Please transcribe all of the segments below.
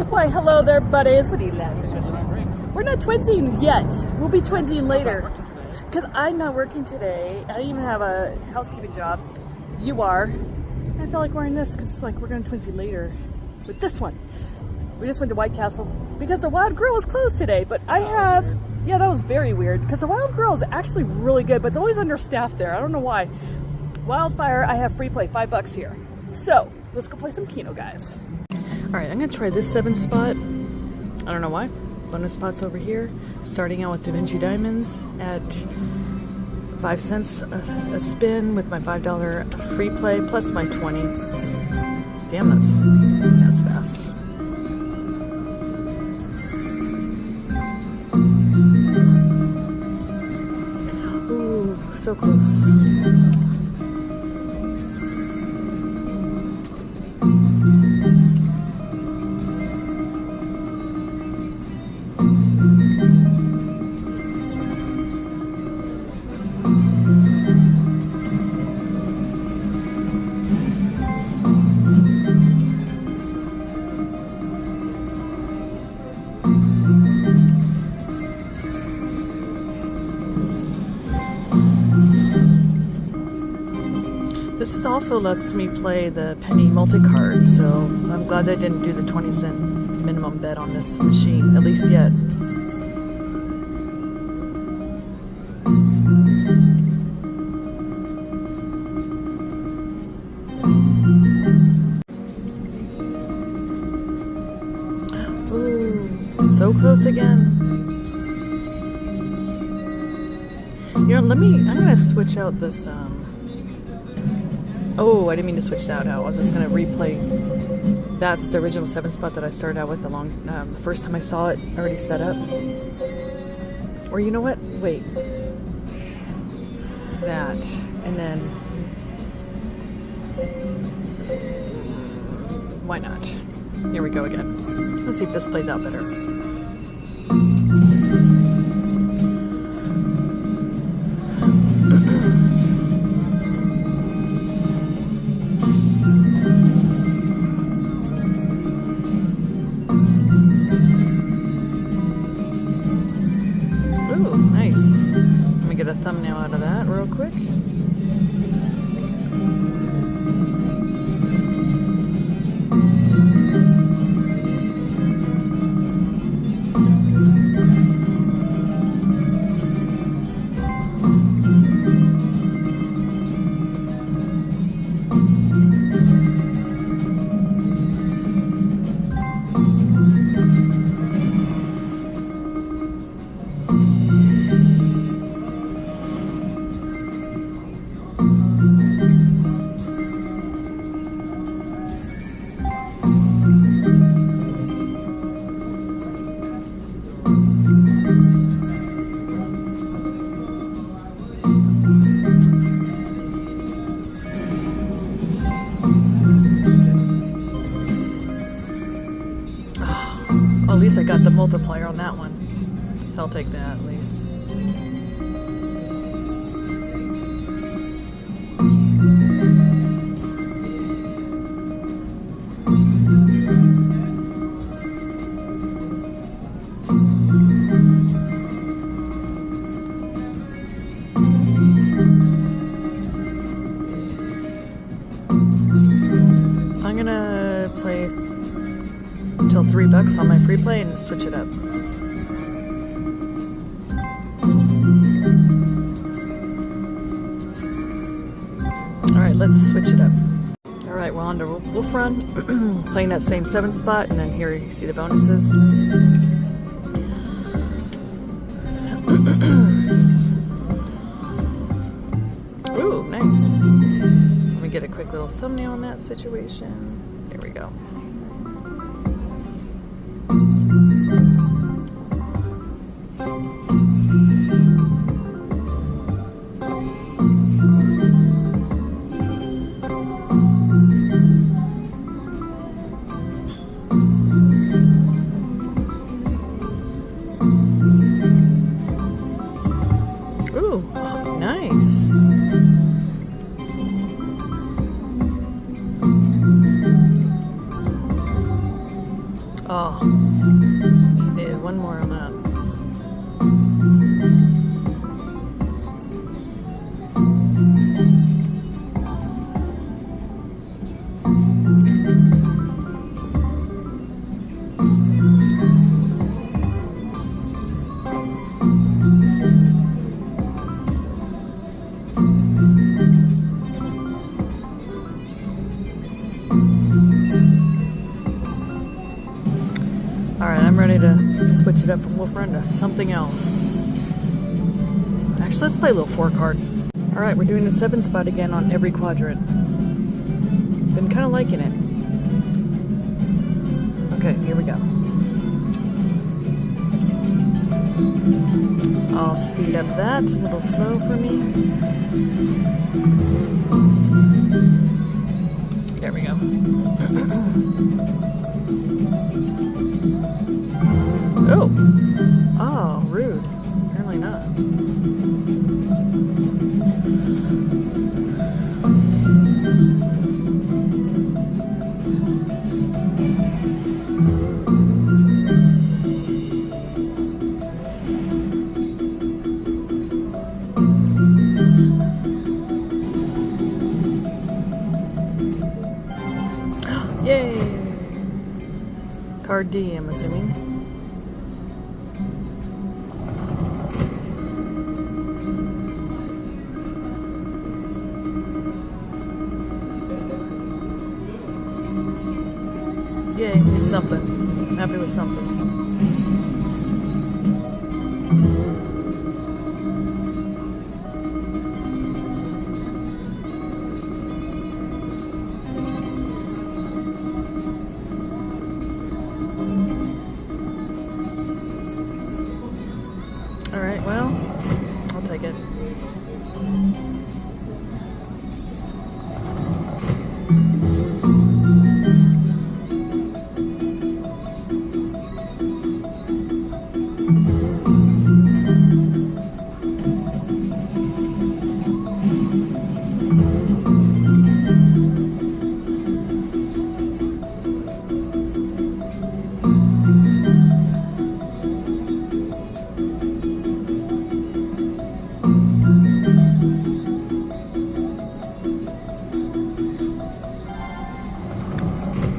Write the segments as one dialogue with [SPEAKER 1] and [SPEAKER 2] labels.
[SPEAKER 1] Why, hello there, buddies. What are you laughing at? We're not twinsing yet. We'll be twinsing later. Because I'm not working today. I don't even have a housekeeping job. You are. I felt like wearing this because it's like we're going to twinsy later with this one. We just went to White Castle because the Wild Grill is closed today. But I have, yeah, that was very weird because the Wild Grill is actually really good, but it's always understaffed there. I don't know why. Wildfire, I have free play, $5 here. So let's go play some Keno, guys. All right, I'm gonna try this 7 spot. I don't know why. Bonus spots over here. Starting out with Da Vinci Diamonds at 5 cents a spin with my $5 free play plus my 20. Damn, that's fast. Ooh, so close. This also lets me play the penny multi-card, so I'm glad they didn't do the 20-cent minimum bet on this machine, at least yet. Ooh, so close again. You know, I'm gonna switch out this, oh, I didn't mean to switch that out. I was just going to replay. That's the original 7 spot that I started out with the first time I saw it already set up. Or you know what? Wait. That. And then... why not? Here we go again. Let's see if this plays out better. Get a thumbnail out of that real quick. Well, at least I got the multiplier on that one, so I'll take that at least. I'm gonna play until $3 on my free play and switch it up. Alright, let's switch it up. Alright, we're on to Wolf Run, playing that same 7 spot, and then here you see the bonuses. Ooh, nice. Let me get a quick little thumbnail on that situation. There we go. Ooh, nice. Oh, just needed one more on that. Alright, I'm ready to switch it up from Wolf Run to something else. Actually, let's play a little 4-card. Alright, we're doing the 7 spot again on every quadrant. Been kind of liking it. Okay, here we go. I'll speed up that, a little slow for me. There we go. Oh! Oh, rude. Apparently not. Yay! Card D, I'm assuming. Yay, it's something. I'm happy with something. Alright, well, I'll take it.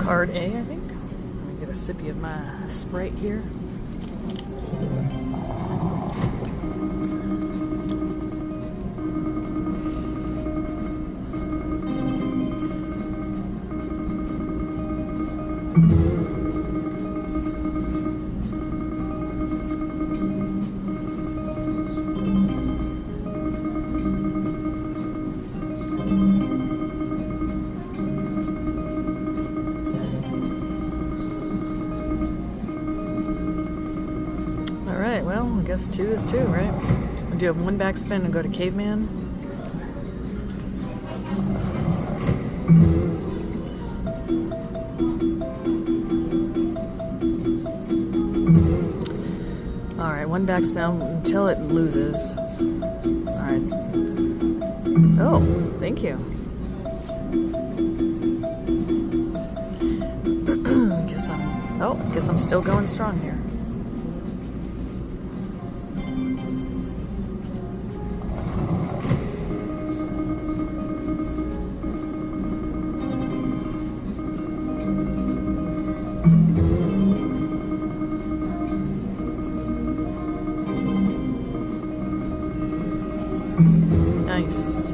[SPEAKER 1] Card A, I think. Let me get a sippy of my Sprite here. Alright, well, I guess 2 is 2, right? We'll do a 1 backspin and go to Caveman. Alright, 1 backspin until it loses. Alright. Oh, thank you. Guess I'm still going strong here. Nice.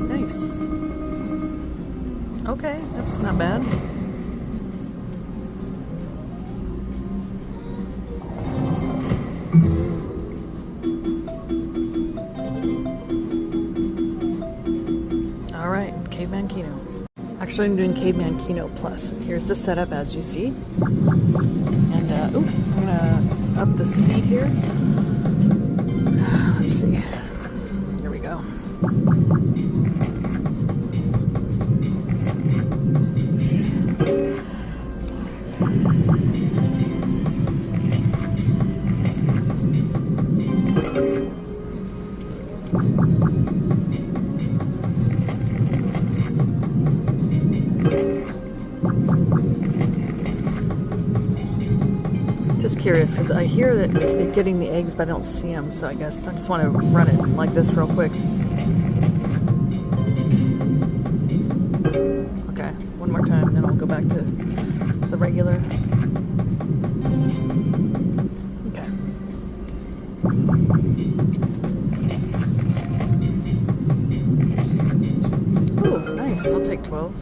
[SPEAKER 1] Nice. Okay, that's not bad. All right, Caveman Keno. Actually, I'm doing Caveman Keno Plus. Here's the setup as you see. And, I'm gonna up the speed here. Let's see. Here we go. curious because I hear that they're getting the eggs, but I don't see them. So I guess I just want to run it like this real quick. Okay, one more time, then I'll go back to the regular. Okay. Ooh, nice. I'll take 12.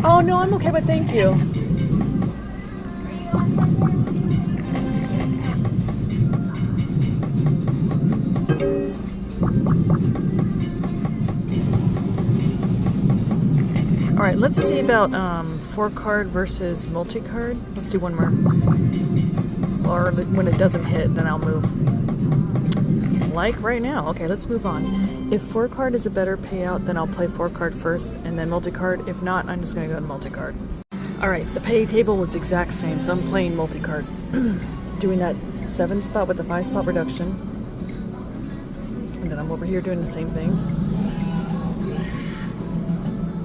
[SPEAKER 1] Oh no, I'm okay, but thank you. All right, let's see about 4-card versus multi-card. Let's do one more. Or when it doesn't hit, then I'll move. Like right now. Okay, let's move on. If 4-card is a better payout, then I'll play 4-card first and then multi-card. If not, I'm just going to go to multi-card. All right, the pay table was the exact same, so I'm playing multi-card. Doing that 7 spot with the 5 spot reduction. And then I'm over here doing the same thing.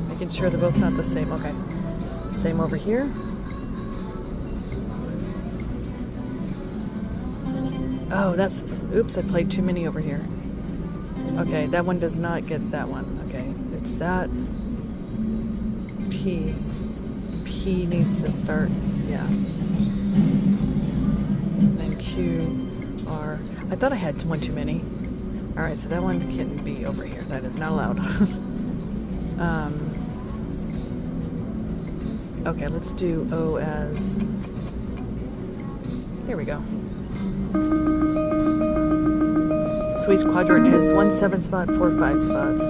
[SPEAKER 1] Making sure they're both not the same. Okay. Same over here. Oh, that's... Oops, I played too many over here. Okay, that one does not get that one. Okay, it's that. P. P needs to start. Yeah. Then Q, R. I thought I had one too many. Alright, so that one can be over here. That is not allowed. Okay, let's do O as... Here we go. So each quadrant is 1 7 spot, 4 5 spots.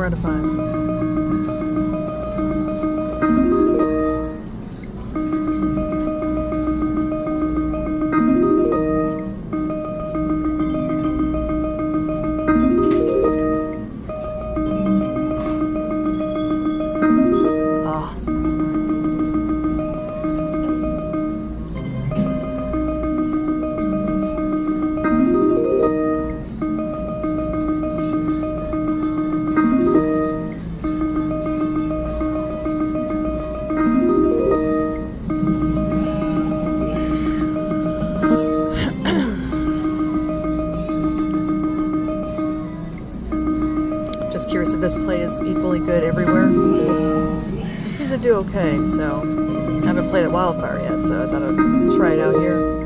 [SPEAKER 1] Out of 5. Curious if this play is equally good everywhere. It seems to do okay, so I haven't played at Wildfire yet, so I thought I'd try it out here.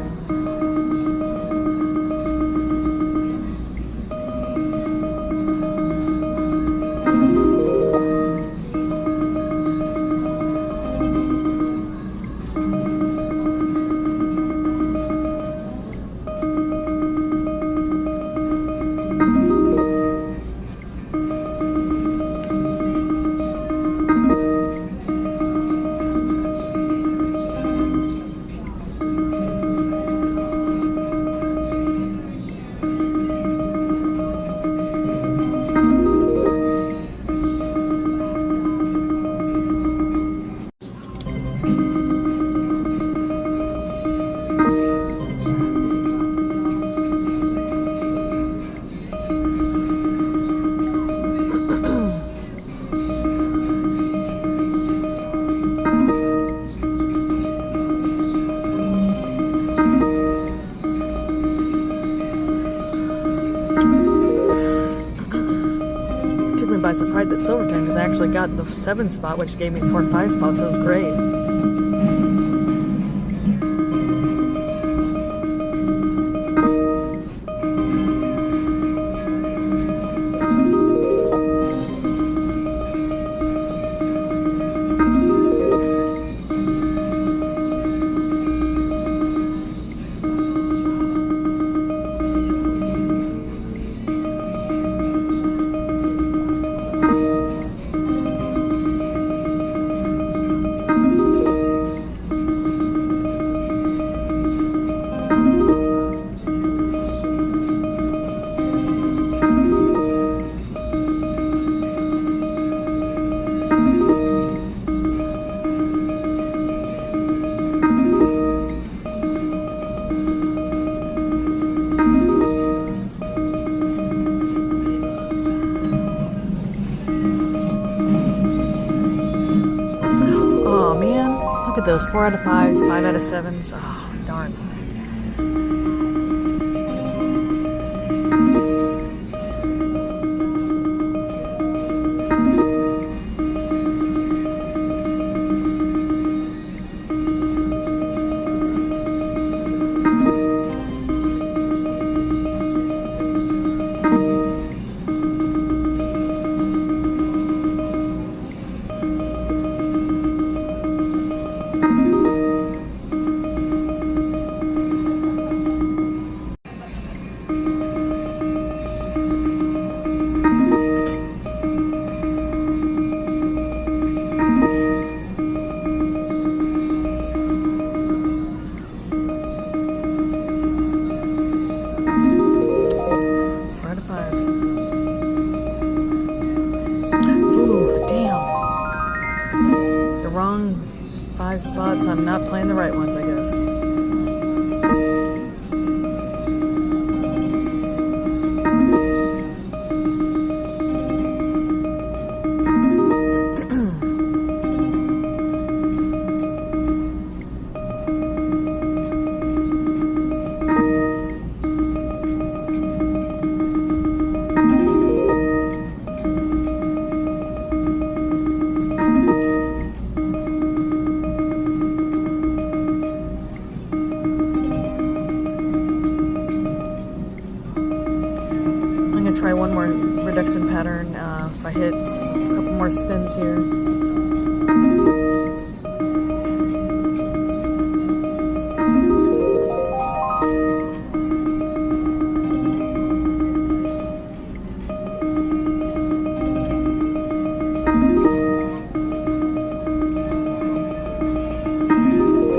[SPEAKER 1] surprised at Silverton because I actually got the 7 spot, which gave me 4 5 spots, so it was great. Look at those 4 out of 5s, 5 out of 7s. Oh, darn. Wrong 5 spots. I'm not playing the right ones, I guess. Try one more reduction pattern if I hit a couple more spins here.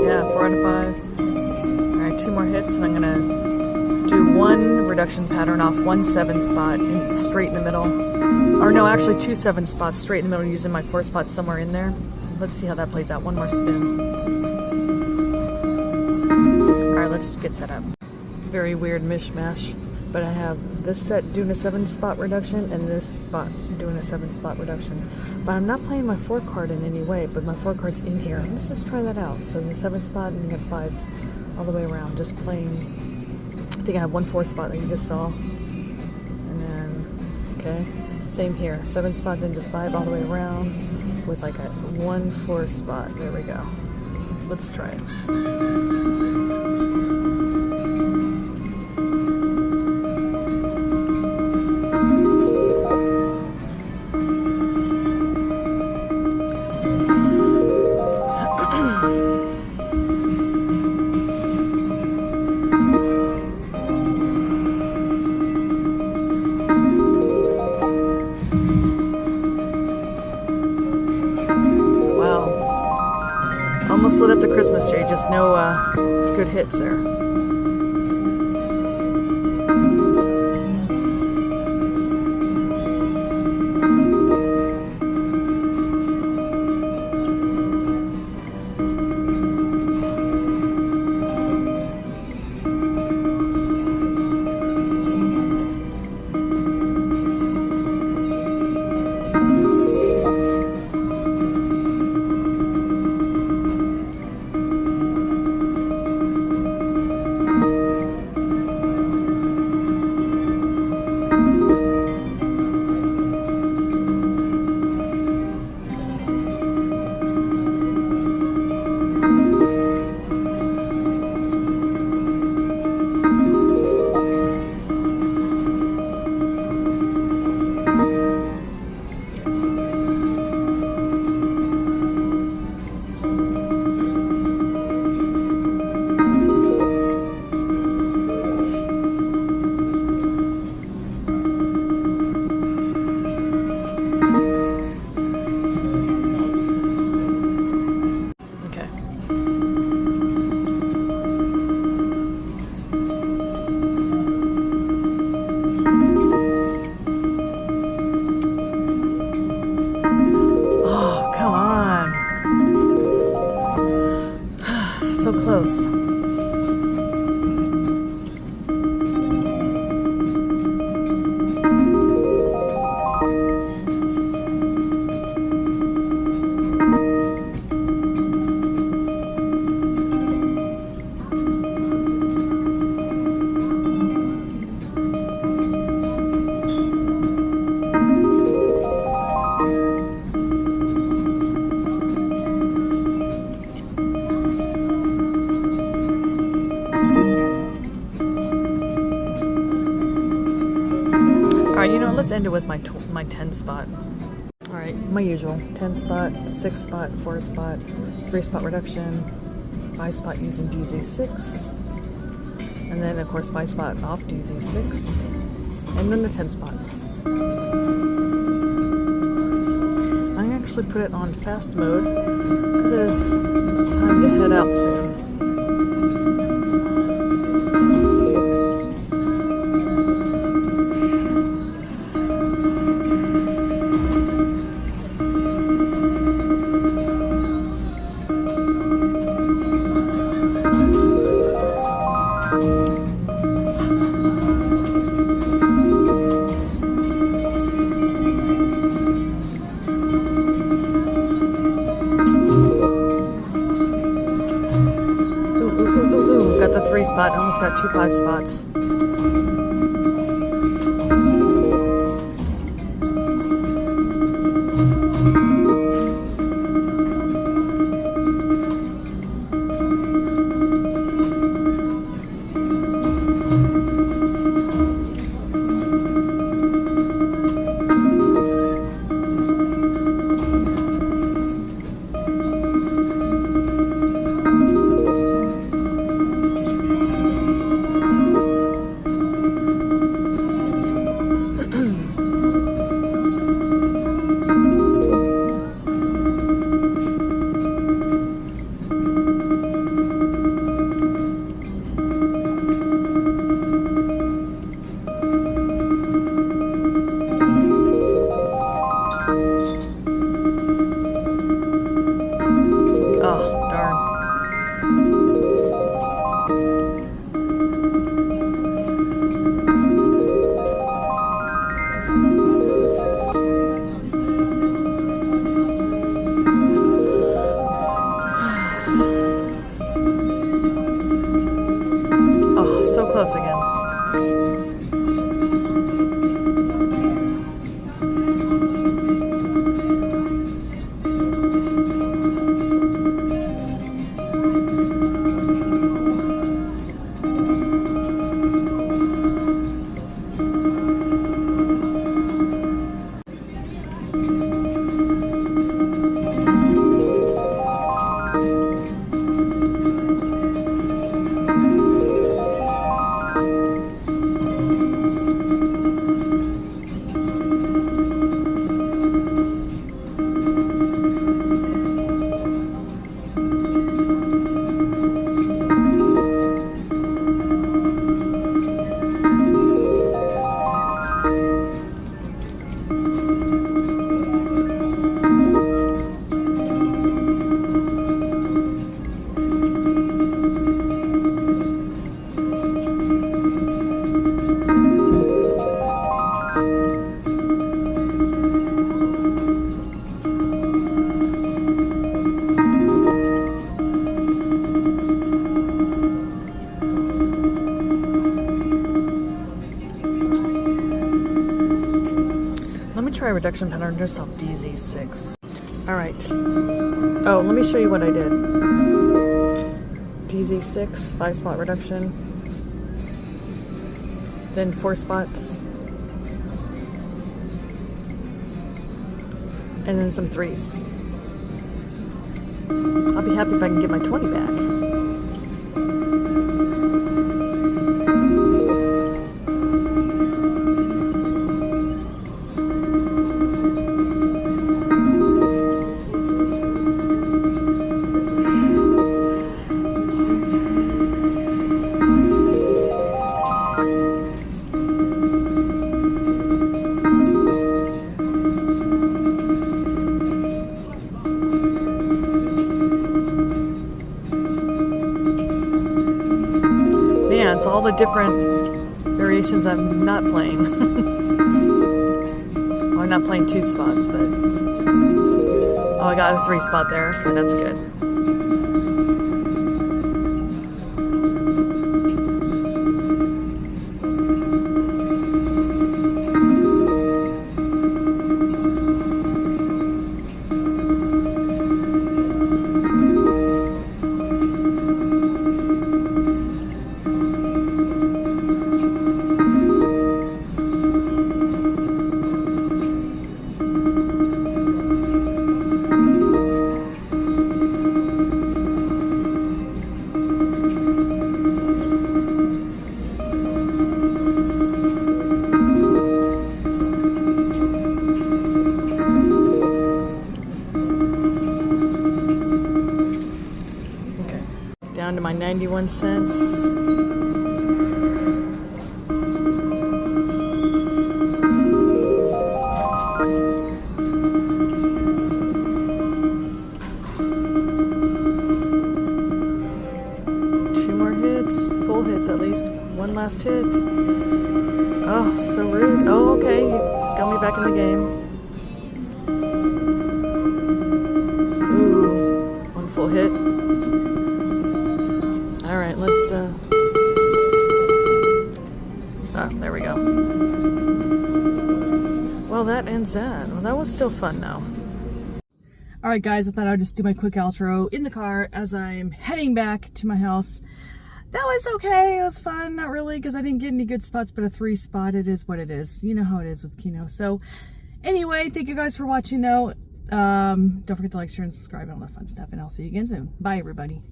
[SPEAKER 1] Yeah, 4 out of 5. Alright, 2 more hits and I'm gonna do 1 reduction pattern off 1 7 spot straight in the middle. Or no, actually 2 7 spots straight in the middle using my 4 spots somewhere in there. Let's see how that plays out. 1 more spin. Alright, let's get set up. Very weird mishmash. But I have this set doing a 7 spot reduction and this spot doing a 7 spot reduction. But I'm not playing my 4 card in any way, but my 4 card's in here. Let's just try that out. So the 7 spot and you got 5s all the way around. Just playing. I think I have 1 4 spot that you just saw. And then, okay, same here. 7 spot, then just 5 all the way around with like a 1 4 spot. There we go. Let's try it. Almost lit up the Christmas tree, just no good hits there. so close. Alright, you know, let's end it with my 10 spot. Alright, my usual 10 spot, 6 spot, 4 spot, 3 spot reduction, 5 spot using DZ6, and then of course 5 spot off DZ6, and then the 10 spot. I actually put it on fast mode because it is time to head out soon. Got the 3 spot, almost got 2 5 spots. So close again. Try a reduction pattern just off DZ6. Alright. Oh, let me show you what I did. DZ6, 5 spot reduction. Then 4 spots. And then some 3s. I'll be happy if I can get my 20 back. It's all the different variations I'm not playing. Well, I'm not playing 2 spots, but... Oh, I got a 3 spot there. Okay, that's good. Down to my 91 cents. Two more hits, full hits at least. One last hit. Oh, so rude. Oh, okay, you got me back in the game. Ooh, one full hit. All right, let's, there we go. Well, that ends that. Well, that was still fun now. All right, guys, I thought I'd just do my quick outro in the car as I'm heading back to my house. That was okay. It was fun. Not really, because I didn't get any good spots, but a 3 spot, it is what it is. You know how it is with Keno. So, anyway, thank you guys for watching, though. Don't forget to like, share, and subscribe and all that fun stuff, and I'll see you again soon. Bye, everybody.